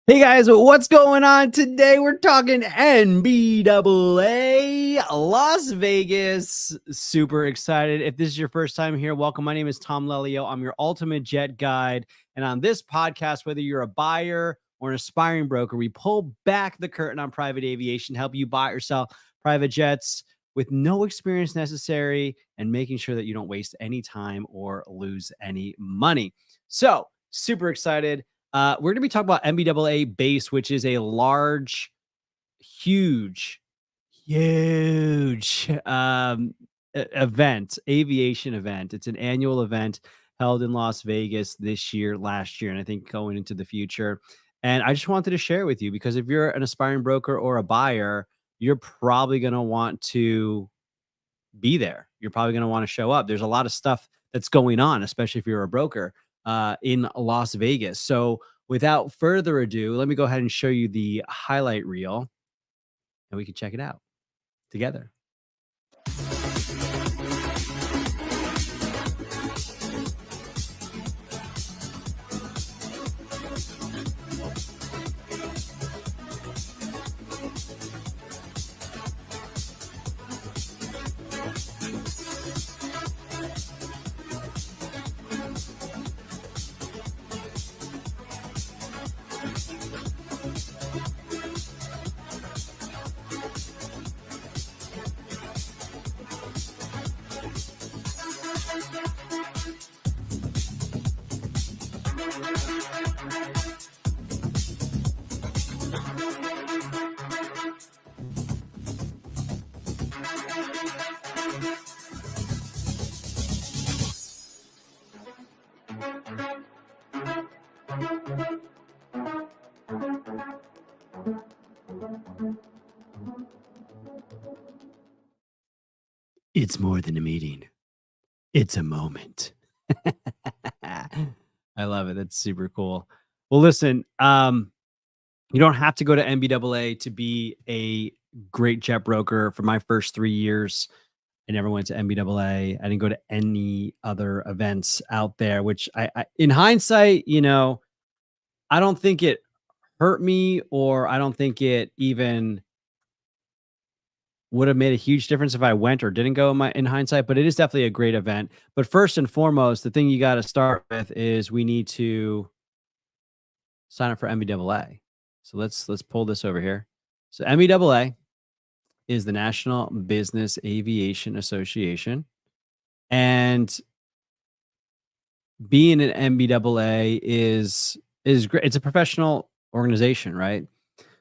Hey guys, what's going on today? We're talking NBAA Las Vegas. Super excited. If this is your first time here, welcome. My name is Tom Lelio. I'm your ultimate jet guide. And on this podcast, whether you're a buyer or an aspiring broker, we pull back the curtain on private aviation, help you buy or sell private jets with no experience necessary and making sure that you don't waste any time or lose any money. So, super excited. We're going to be talking about NBAA BACE, which is a large, huge, huge aviation event. It's an annual event held in Las Vegas this year, last year, and I think going into the future. And I just wanted to share it with you because if you're an aspiring broker or a buyer, you're probably going to want to be there. You're probably going to want to show up. There's a lot of stuff that's going on, especially if you're a broker in Las Vegas. So without further ado, let me go ahead and show you the highlight reel and we can check it out together. It's more than a meeting. It's a moment. I love it. That's super cool. Well, listen, you don't have to go to NBAA to be a great jet broker. For my first 3 years, I never went to NBAA. I didn't go to any other events out there, which I in hindsight, I don't think it hurt me or I don't think it even would have made a huge difference if I went or didn't go in hindsight, but it is definitely a great event. But first and foremost, the thing you got to start with is we need to sign up for NBAA. So let's pull this over here. So NBAA is the National Business Aviation Association, and being an NBAA is great. It's a professional organization, right?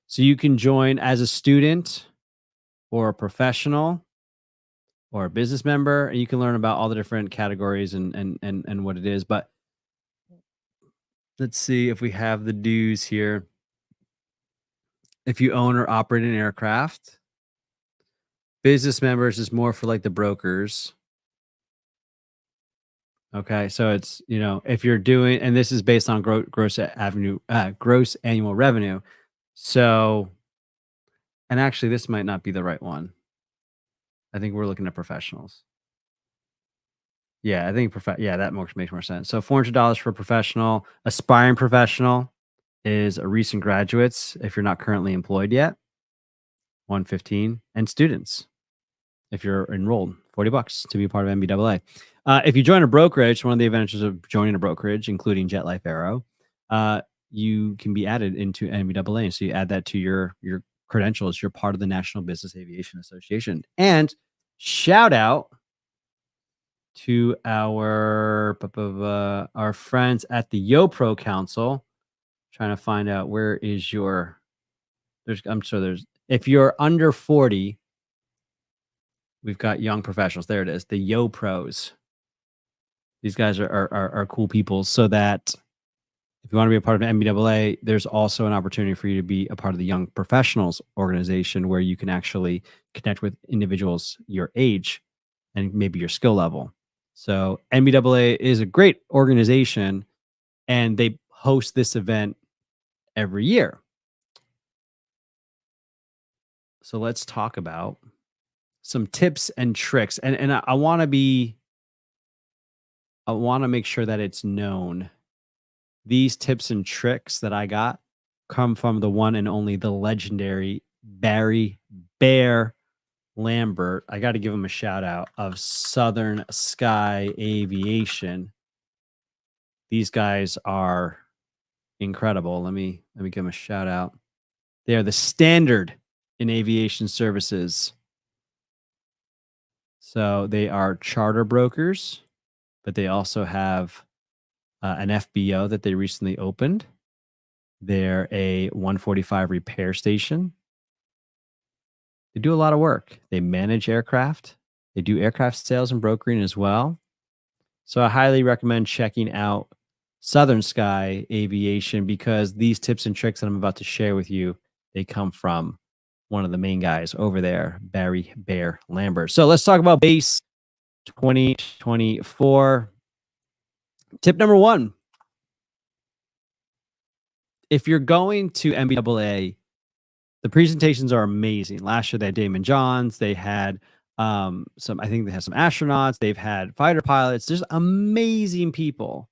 So you can join as a student or a professional or a business member, and you can learn about all the different categories and what it is. But let's see if we have the dues here. If you own or operate an aircraft, business members is more for like the brokers. Okay, so it's if you're doing, and this is based on gross annual revenue. So, and actually, this might not be the right one. I think we're looking at professionals. Yeah, I think that makes more sense. So $400 for a professional. Aspiring professional is a recent graduates if you're not currently employed yet. 115, and students if you're enrolled, $40 to be a part of NBAA. If you join a brokerage, one of the advantages of joining a brokerage, including Jet Life Aero, you can be added into NBAA. So you add that to your credentials. You're part of the National Business Aviation Association. And shout out to our friends at the YoPro Council. Trying to find out where is your. If you're under 40. We've got young professionals. There it is. The Yo Pros. These guys are cool people. So that if you want to be a part of NBAA, there's also an opportunity for you to be a part of the Young Professionals organization where you can actually connect with individuals your age and maybe your skill level. So NBAA is a great organization and they host this event every year. So let's talk about some tips and tricks. And I want to make sure that it's known. These tips and tricks that I got come from the one and only the legendary Barry Bear Lambert. I got to give him a shout out of Southern Sky Aviation. These guys are incredible. Let me give them a shout out. They are the standard in aviation services. So they are charter brokers, but they also have an FBO that they recently opened. They're a 145 repair station. They do a lot of work. They manage aircraft. They do aircraft sales and brokering as well. So I highly recommend checking out Southern Sky Aviation because these tips and tricks that I'm about to share with you, they come from one of the main guys over there, Barry Bear Lambert. So let's talk about BACE 2024. Tip number one, if you're going to NBAA, the presentations are amazing. Last year they had Damon Johns, they had some, I think they had some astronauts, they've had fighter pilots. There's amazing people.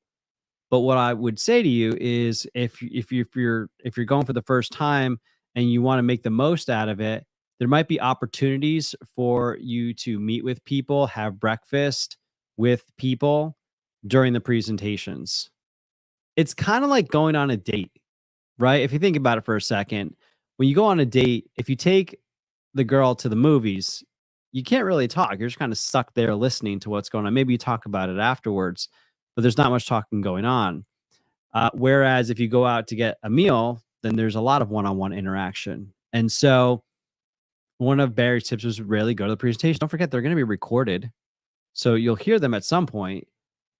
But what I would say to you is if you're going for the first time and you want to make the most out of it, there might be opportunities for you to meet with people, have breakfast with people during the presentations. It's kind of like going on a date, right? If you think about it for a second, when you go on a date, if you take the girl to the movies, you can't really talk. You're just kind of stuck there listening to what's going on. Maybe you talk about it afterwards, but there's not much talking going on. Whereas if you go out to get a meal, then there's a lot of one-on-one interaction. And so one of Barry's tips was really go to the presentation. Don't forget they're going to be recorded. So you'll hear them at some point,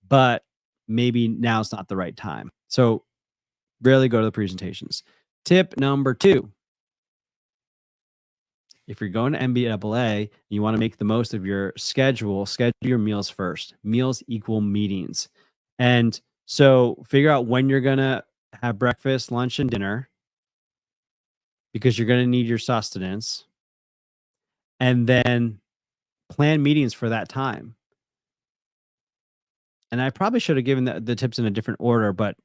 but maybe now's not the right time. So really go to the presentations. Tip number two, if you're going to NBAA and you want to make the most of your schedule your meals first. Meals equal meetings. And so figure out when you're going to have breakfast, lunch, and dinner because you're going to need your sustenance. And then plan meetings for that time. And I probably should have given the tips in a different order, but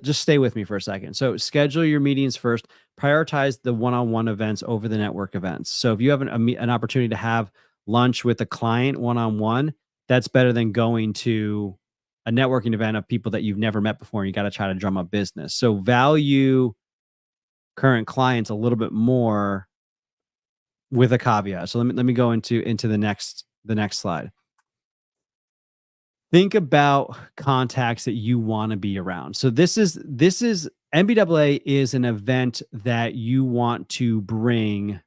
just stay with me for a second. So schedule your meetings first. Prioritize the one-on-one events over the network events. So if you have an opportunity to have lunch with a client one-on-one, that's better than going to a networking event of people that you've never met before. And you got to try to drum up business. So value current clients a little bit more with a caveat. So let me go into the next slide. Think about contacts that you want to be around. So this is NBAA is an event that you want to bring,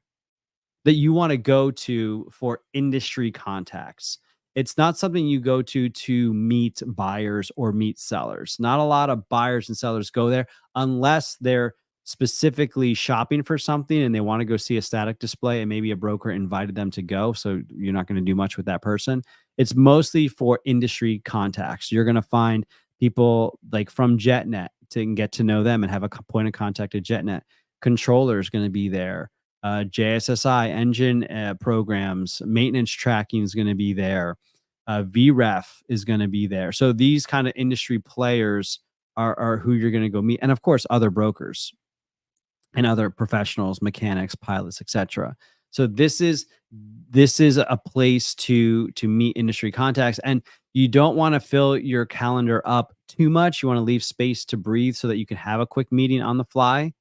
that you want to go to for industry contacts. It's not something you go to meet buyers or meet sellers. Not a lot of buyers and sellers go there unless they're specifically shopping for something and they want to go see a static display and maybe a broker invited them to go. So you're not going to do much with that person. It's mostly for industry contacts. You're going to find people like from JetNet to get to know them and have a point of contact at JetNet. Controller is going to be there. JSSI engine programs, maintenance tracking is going to be there. VREF is going to be there. So these kind of industry players are who you're going to go meet. And of course, other brokers and other professionals, mechanics, pilots, etc. So this is a place to meet industry contacts, and you don't want to fill your calendar up too much. You want to leave space to breathe so that you can have a quick meeting on the fly,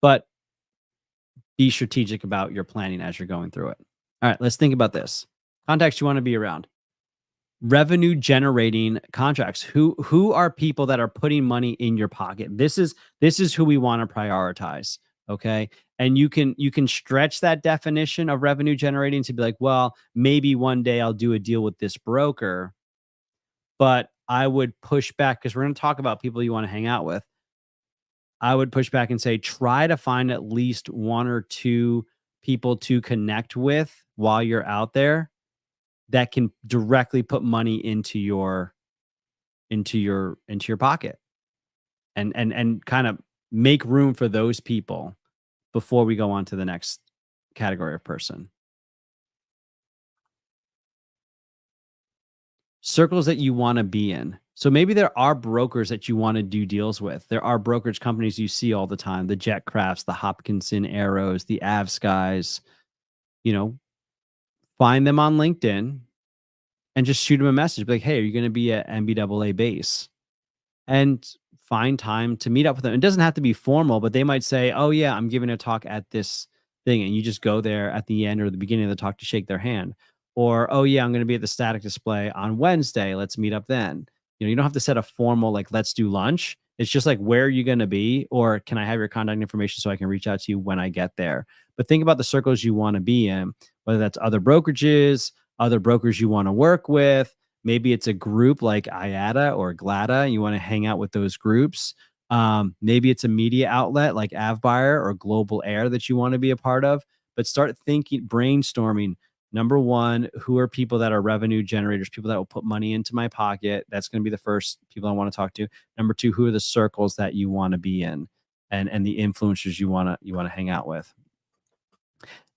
but be strategic about your planning as you're going through it. All right, let's think about this. Contacts you want to be around. Revenue generating contracts. Who are people that are putting money in your pocket? This is who we want to prioritize. Okay. And you can stretch that definition of revenue generating to be like, well, maybe one day I'll do a deal with this broker, but I would push back because we're going to talk about people you want to hang out with. I would push back and say, try to find at least one or two people to connect with while you're out there that can directly put money into your pocket and kind of make room for those people before we go on to the next category of person. Circles that you want to be in. So maybe there are brokers that you want to do deals with. There are brokerage companies you see all the time, the Jet Crafts, the Hopkinson Arrows, the Avskies. You know, find them on LinkedIn and just shoot them a message. Be like, hey, are you going to be at NBAA base? And find time to meet up with them. It doesn't have to be formal, but they might say, "Oh yeah, I'm giving a talk at this thing," and you just go there at the end or the beginning of the talk to shake their hand. Or, "Oh yeah, I'm going to be at the static display on Wednesday. Let's meet up then." You don't have to set a formal like let's do lunch. It's just like where are you going to be, or can I have your contact information so I can reach out to you when I get there. But think about the circles you want to be in, whether that's other brokerages, other brokers you want to work with. Maybe it's a group like IATA or GLADA, and you want to hang out with those groups. Maybe it's a media outlet like AvBuyer or Global Air that you want to be a part of. But start thinking, brainstorming. Number one, who are people that are revenue generators, people that will put money into my pocket? That's going to be the first people I want to talk to. Number two, who are the circles that you want to be in, and the influencers you want to hang out with.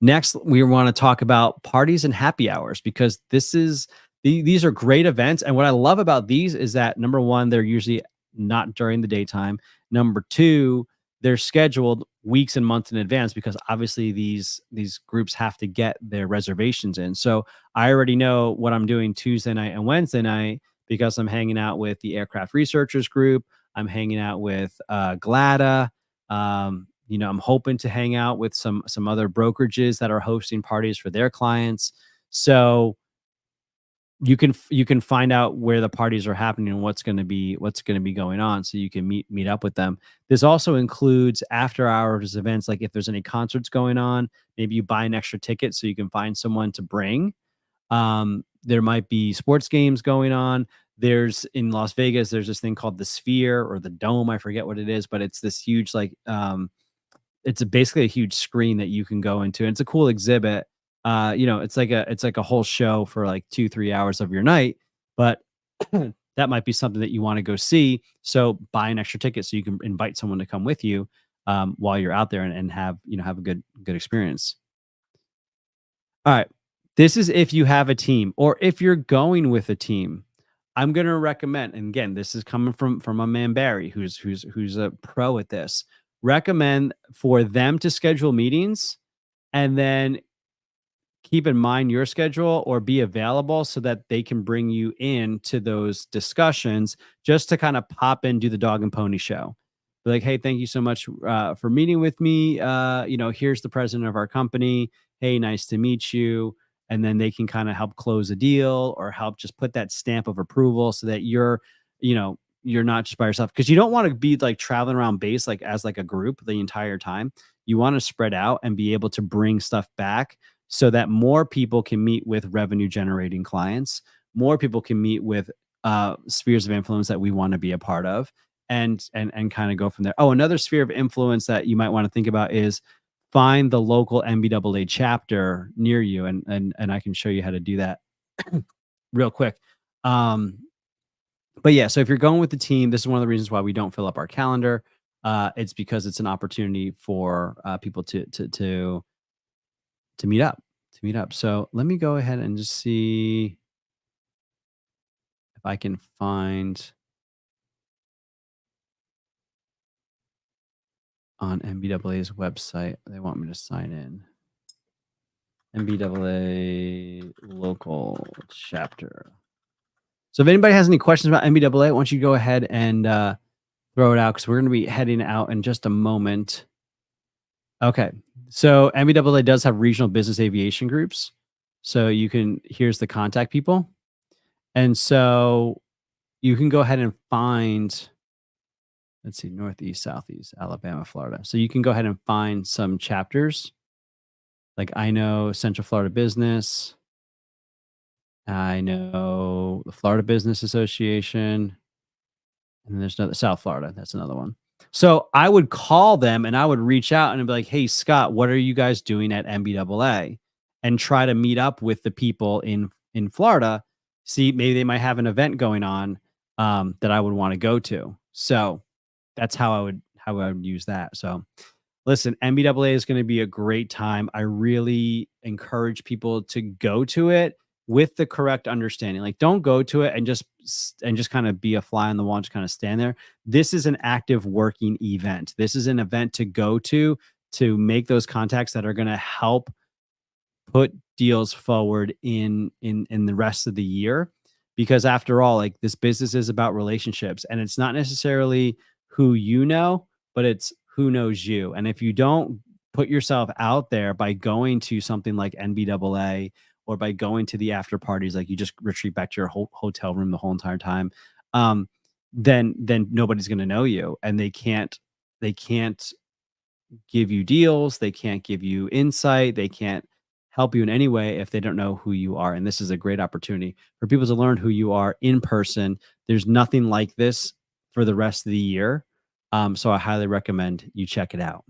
Next, we want to talk about parties and happy hours because these are great events. And what I love about these is that number one, they're usually not during the daytime. Number two, they're scheduled weeks and months in advance because obviously these groups have to get their reservations in. So I already know what I'm doing Tuesday night and Wednesday night because I'm hanging out with the aircraft researchers group. I'm hanging out with GLADA. I'm hoping to hang out with some other brokerages that are hosting parties for their clients. So you can find out where the parties are happening and what's going to be going on, so you can meet up with them. This also includes after hours events, like if there's any concerts going on, maybe you buy an extra ticket so you can find someone to bring. There might be sports games going on. There's in Las Vegas, there's this thing called the Sphere or the Dome. I forget what it is, but it's this huge it's basically a huge screen that you can go into. And it's a cool exhibit. It's like a whole show for like 2-3 hours of your night, but that might be something that you want to go see. So buy an extra ticket so you can invite someone to come with you while you're out there and have a good experience. All right. This is if you have a team or if you're going with a team. I'm going to recommend, and again, this is coming from my man Barry, who's a pro at this. Recommend for them to schedule meetings and then keep in mind your schedule or be available so that they can bring you in to those discussions just to kind of pop in, do the dog and pony show. Be like, hey, thank you so much for meeting with me. Here's the president of our company. Hey, nice to meet you. And then they can kind of help close a deal or help just put that stamp of approval so that you're not just by yourself, because you don't want to be like traveling around base like as like a group the entire time. You want to spread out and be able to bring stuff back so that more people can meet with revenue generating clients, more people can meet with spheres of influence that we want to be a part of, and kind of go from there. Oh, another sphere of influence that you might want to think about is find the local NBAA chapter near you, and I can show you how to do that real quick. But yeah, so if you're going with the team, this is one of the reasons why we don't fill up our calendar. It's because it's an opportunity for people to meet up, So let me go ahead and just see if I can find on NBAA's website. They want me to sign in. NBAA local chapter. So if anybody has any questions about NBAA, why don't you go ahead and throw it out, because we're going to be heading out in just a moment. Okay. So NBAA does have regional business aviation groups. So here's the contact people. And so you can go ahead and find, let's see, Northeast, Southeast, Alabama, Florida. So you can go ahead and find some chapters. Like I know Central Florida Business. I know the Florida Business Association. And there's another South Florida. That's another one. So I would call them and I would reach out and be like, hey, Scott, what are you guys doing at NBAA? And try to meet up with the people in Florida. See, maybe they might have an event going on that I would want to go to. So that's how I would use that. So listen, NBAA is going to be a great time. I really encourage people to go to it. with the correct understanding. Like, don't go to it and just kind of be a fly on the wall, just kind of stand there. This is an active working event. This is an event to go to make those contacts that are going to help put deals forward in the rest of the year. Because after all, like, this business is about relationships, and it's not necessarily who you know, but it's who knows you. And if you don't put yourself out there by going to something like NBAA, or by going to the after parties, like, you just retreat back to your hotel room the whole entire time, um, then nobody's going to know you, and they can't give you deals, they can't give you insight, they can't help you in any way if they don't know who you are. And this is a great opportunity for people to learn who you are in person. There's nothing like this for the rest of the year. So I highly recommend you check it out.